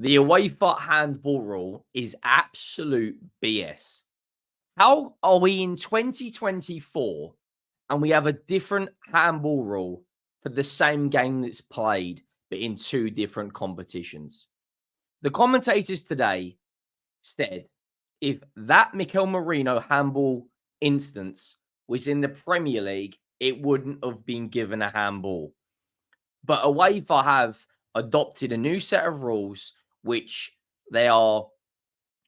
The UEFA handball rule is absolute BS. How are we in 2024 and we have a different handball rule for the same game that's played, but in two different competitions? The commentators today said if that Mikel Merino handball instance was in the Premier League, it wouldn't have been given a handball. But UEFA have adopted a new set of rules, which they are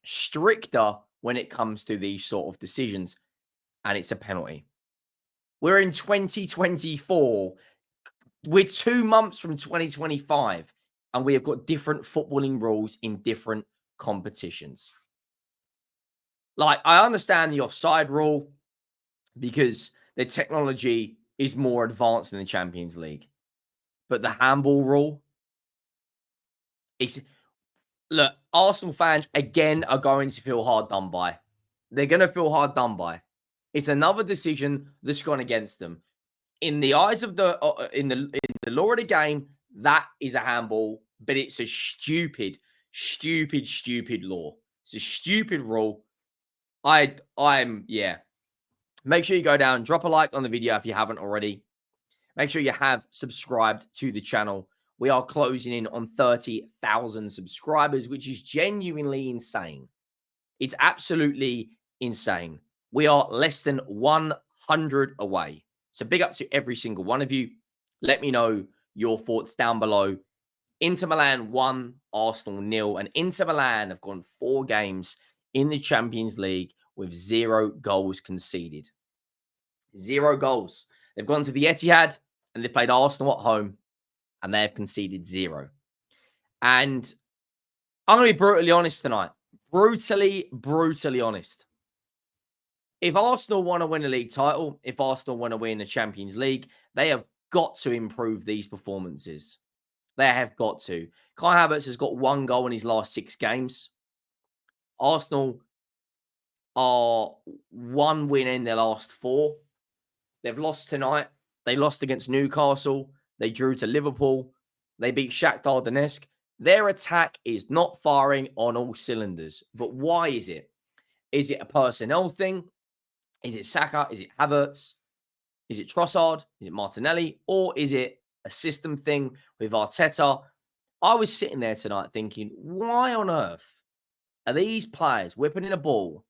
stricter when it comes to these sort of decisions, and it's a penalty. We're in 2024. We're 2 months from 2025, and we have got different footballing rules in different competitions. Like, I understand the offside rule because the technology is more advanced in the Champions League. But the handball rule is, look, Arsenal fans again are going to feel hard done by. They're going to feel hard done by. It's another decision that's gone against them. In the eyes of the in the law of the game, that is a handball, but it's a stupid law. It's a stupid rule. I'm yeah. Make sure you go down, drop a like on the video if you haven't already. Make sure you have subscribed to the channel. We are closing in on 30,000 subscribers, which is genuinely insane. It's absolutely insane. We are less than 100 away. So big up to every single one of you. Let me know your thoughts down below. Inter Milan 1, Arsenal 0. And Inter Milan have gone 4 games in the Champions League with 0 goals conceded. 0 goals. They've gone to the Etihad and they've played Arsenal at home and they have conceded 0. And I'm going to be brutally honest tonight. Brutally honest. If Arsenal want to win a league title, if Arsenal want to win the Champions League, they have got to improve these performances. They have got to. Kai Havertz has got 1 goal in his last 6 games. Arsenal are 1 win in their last 4. They've lost tonight. They lost against Newcastle. They drew to Liverpool. They beat Shakhtar Donetsk. Their attack is not firing on all cylinders. But why is it? Is it a personnel thing? Is it Saka? Is it Havertz? Is it Trossard? Is it Martinelli? Or is it a system thing with Areta? I was sitting there tonight thinking, why on earth are these players whipping in a ball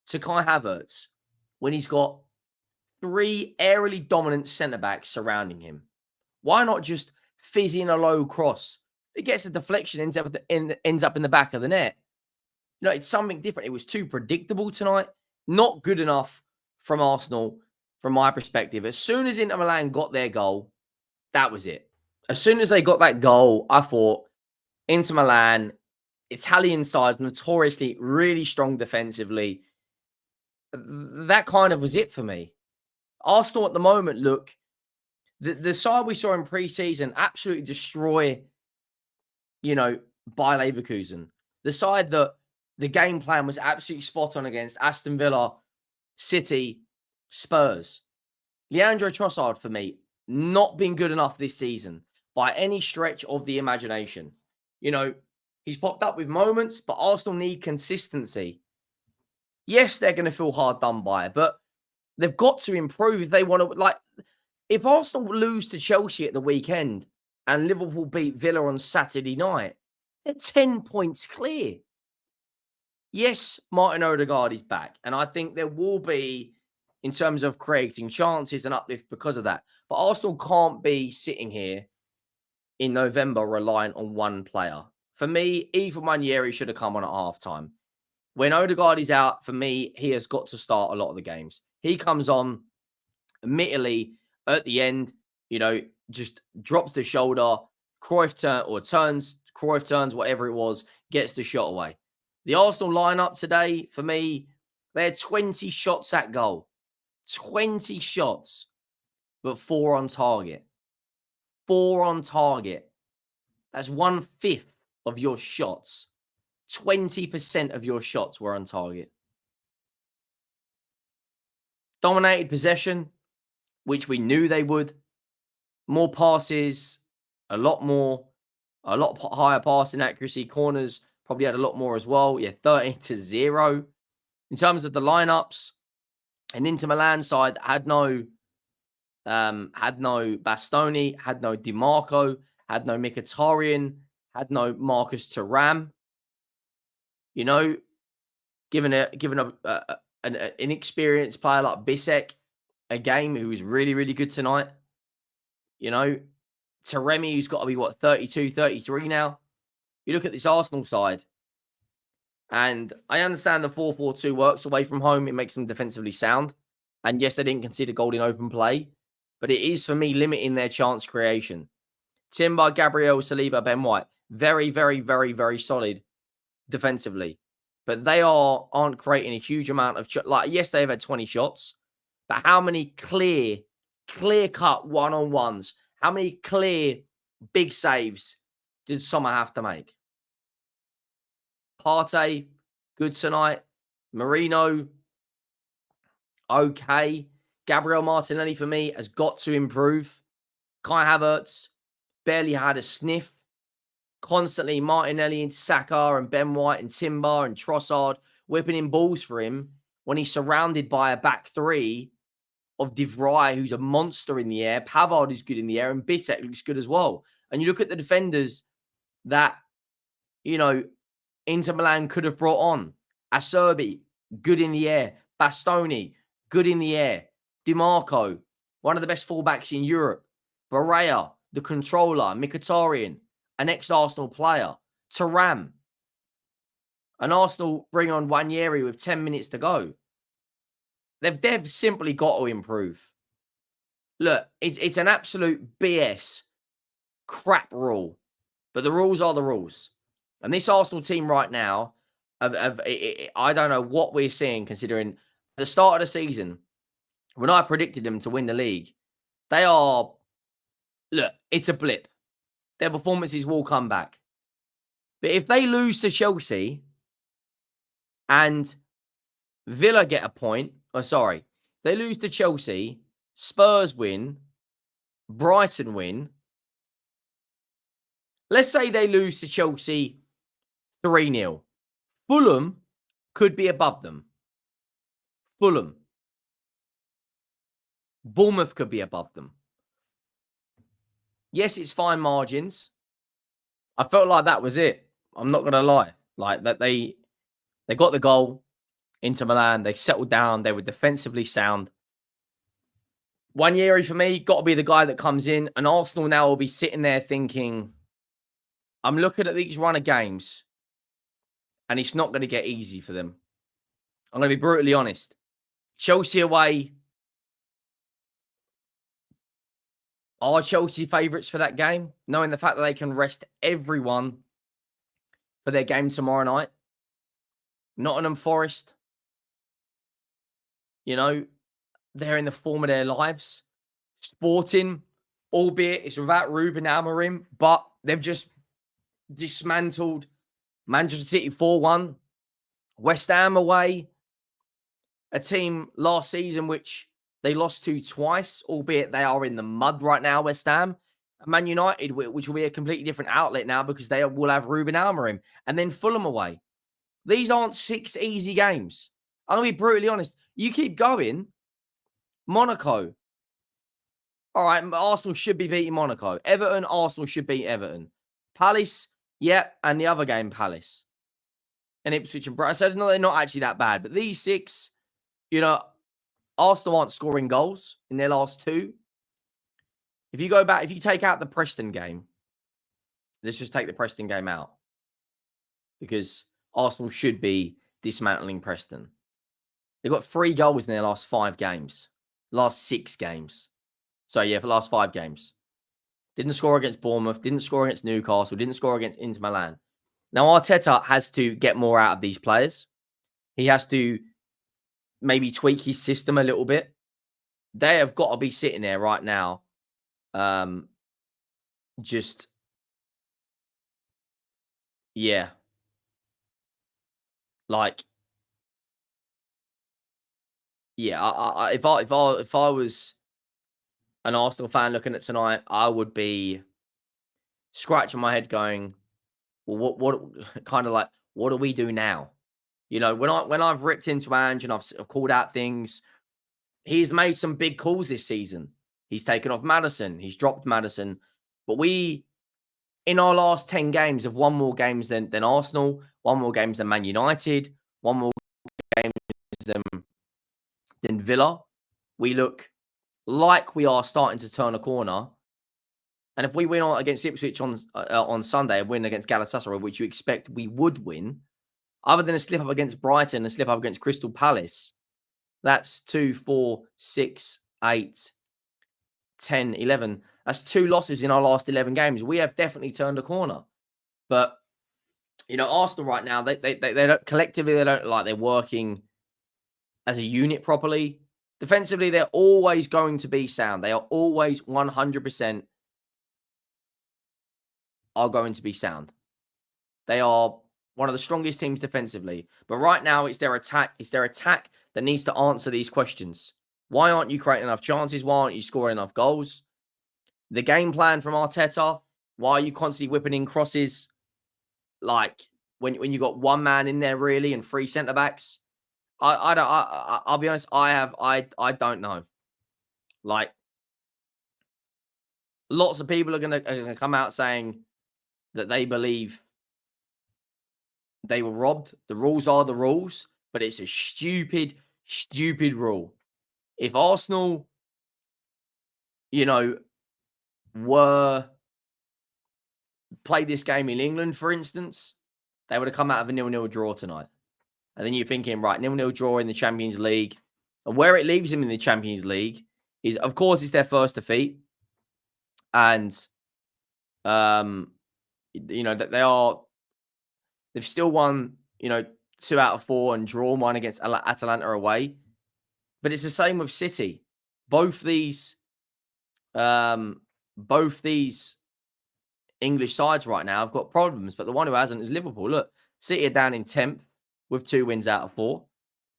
to Kai Havertz when he's got 3 aerially dominant centre-backs surrounding him? Why not just fizz in a low cross? It gets a deflection, ends up in the back of the net. You know, it's something different. It was too predictable tonight. Not good enough from Arsenal, from my perspective. As soon as Inter Milan got their goal, that was it. As soon as they got that goal, I thought, Inter Milan, Italian side, notoriously really strong defensively. That kind of was it for me. Arsenal at the moment, look, the side we saw in pre-season absolutely destroy, by Leverkusen. The side that the game plan was absolutely spot on against Aston Villa, City, Spurs. Leandro Trossard, for me, not been good enough this season by any stretch of the imagination. He's popped up with moments, but Arsenal need consistency. Yes, they're going to feel hard done by, but they've got to improve if they want to. If Arsenal lose to Chelsea at the weekend and Liverpool beat Villa on Saturday night, they're 10 points clear. Yes, Martin Odegaard is back, and I think there will be, in terms of creating chances, an uplift because of that. But Arsenal can't be sitting here in November relying on one player. For me, Eva Manieri should have come on at halftime. When Odegaard is out, for me, he has got to start a lot of the games. He comes on, admittedly, at the end, just drops the shoulder, Cruyff turns, whatever it was, gets the shot away. The Arsenal lineup today, for me, they had 20 shots at goal. 20 shots, but 4 on target. 4 on target. That's 1/5 of your shots. 20% of your shots were on target. Dominated possession, which we knew they would. More passes, a lot more. A lot higher passing accuracy. Corners probably had a lot more as well. Yeah, 13-0. In terms of the lineups, an Inter Milan side had no Bastoni, had no Di Marco, had no Mkhitaryan, had no Marcus Thuram. You know, given an inexperienced player like Bisek a game who was really, really good tonight. You know, Taremi, who's got to be, 32, 33 now. You look at this Arsenal side, and I understand the 4-4-2 works away from home. It makes them defensively sound. And yes, they didn't concede a goal in open play, but it is, for me, limiting their chance creation. Timber, Gabriel, Saliba, Ben White, very, very, very, very solid defensively. But they aren't creating a huge amount of yes, they've had 20 shots, but how many clear-cut one-on-ones? How many clear big saves did Sommer have to make? Partey, good tonight. Marino, okay. Gabriel Martinelli, for me, has got to improve. Kai Havertz barely had a sniff. Constantly Martinelli and Saka and Ben White and Timber and Trossard whipping in balls for him when he's surrounded by a back three of De Vrij, who's a monster in the air, Pavard, who's good in the air, and Bisek looks good as well. And you look at the defenders that, Inter Milan could have brought on. Acerbi, good in the air. Bastoni, good in the air. Di Marco, one of the best fullbacks in Europe. Barrea, the controller. Mkhitaryan, an ex-Arsenal player. Thuram. And Arsenal bring on Wanyeri with 10 minutes to go. They've simply got to improve. Look, it's an absolute BS crap rule. But the rules are the rules. And this Arsenal team right now, I don't know what we're seeing, considering at the start of the season, when I predicted them to win the league, it's a blip. Their performances will come back. But if they lose to Chelsea and Villa get a point, they lose to Chelsea, Spurs win, Brighton win. Let's say they lose to Chelsea 3-0. Fulham could be above them. Fulham. Bournemouth could be above them. Yes, it's fine margins. I felt like that was it. I'm not going to lie. Like that they got the goal. Inter Milan, they settled down. They were defensively sound. Wanyeri, for me, got to be the guy that comes in. And Arsenal now will be sitting there thinking, I'm looking at these run of games, and it's not going to get easy for them. I'm going to be brutally honest. Chelsea away. Are Chelsea favourites for that game? Knowing the fact that they can rest everyone for their game tomorrow night. Nottingham Forest. They're in the form of their lives. Sporting, albeit it's without Ruben Amorim, but they've just dismantled Manchester City 4-1. West Ham away. A team last season which they lost to twice, albeit they are in the mud right now, West Ham. And Man United, which will be a completely different outlet now because they will have Ruben Amorim. And then Fulham away. These aren't 6 easy games. I'm going to be brutally honest. You keep going. Monaco. All right, Arsenal should be beating Monaco. Everton, Arsenal should beat Everton. Palace, and the other game, Palace. And Ipswich and Brighton. So they're not actually that bad. But these 6, Arsenal aren't scoring goals in their last 2. If you go back, if you take out the Preston game, let's just take the Preston game out. Because Arsenal should be dismantling Preston. They've got 3 goals in their last 5 games. Last 6 games. So, for the last 5 games. Didn't score against Bournemouth. Didn't score against Newcastle. Didn't score against Inter Milan. Now, Arteta has to get more out of these players. He has to maybe tweak his system a little bit. They have got to be sitting there right now. I if I was an Arsenal fan looking at tonight, I would be scratching my head going, well, what kind of like, what do we do now? You know, when I've ripped into Ange and I've called out things, he's made some big calls this season. He's taken off Madison, he's dropped Madison, but we in our last 10 games have won more games than Arsenal, won more games than Man United, won more games than Villa. We look like we are starting to turn a corner. And if we win against Ipswich on Sunday and win against Galatasaray, which you expect we would win, other than a slip up against Brighton, a slip up against Crystal Palace, that's 2, 4, 6, 8, 10, 11. That's 2 losses in our last 11 games. We have definitely turned a corner. But, you know, Arsenal right now, they don't collectively, they don't like they're working as a unit properly. Defensively, they're always going to be sound. They are always 100% are going to be sound. They are one of the strongest teams defensively. But right now, it's their attack. It's their attack that needs to answer these questions. Why aren't you creating enough chances? Why aren't you scoring enough goals? The game plan from Arteta, why are you constantly whipping in crosses? Like when you got one man in there really and 3 centre backs. I'll be honest, I don't know. Like lots of people are gonna come out saying that they believe they were robbed. The rules are the rules, but it's a stupid, stupid rule. If Arsenal, you know, were played this game in England, for instance, they would have come out of a 0-0 draw tonight. And then you're thinking, right, 0-0 draw in the Champions League. And where it leaves them in the Champions League is, of course, it's their first defeat. And, you know, they've still won, you know, 2 out of 4 and drawn 1 against Atalanta away. But it's the same with City. Both these English sides right now have got problems, but the one who hasn't is Liverpool. Look, City are down in 10th with 2 wins out of 4,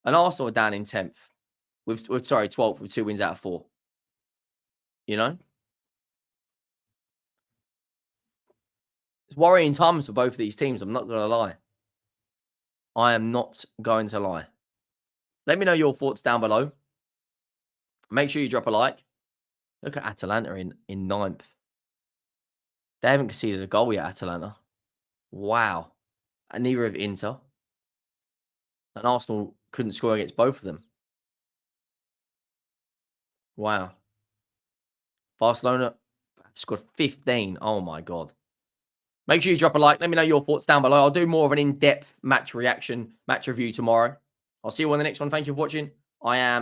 and Arsenal are down in 10th with 12th with 2 wins out of 4. You know, it's worrying times for both of these teams. I'm not going to lie. I am not going to lie. Let me know your thoughts down below. Make sure you drop a like. Look at Atalanta in 9th. They haven't conceded a goal yet, Atalanta. Wow. And neither have Inter. And Arsenal couldn't score against both of them. Wow. Barcelona scored 15. Oh, my God. Make sure you drop a like. Let me know your thoughts down below. I'll do more of an in-depth match reaction, match review tomorrow. I'll see you on the next one. Thank you for watching. I am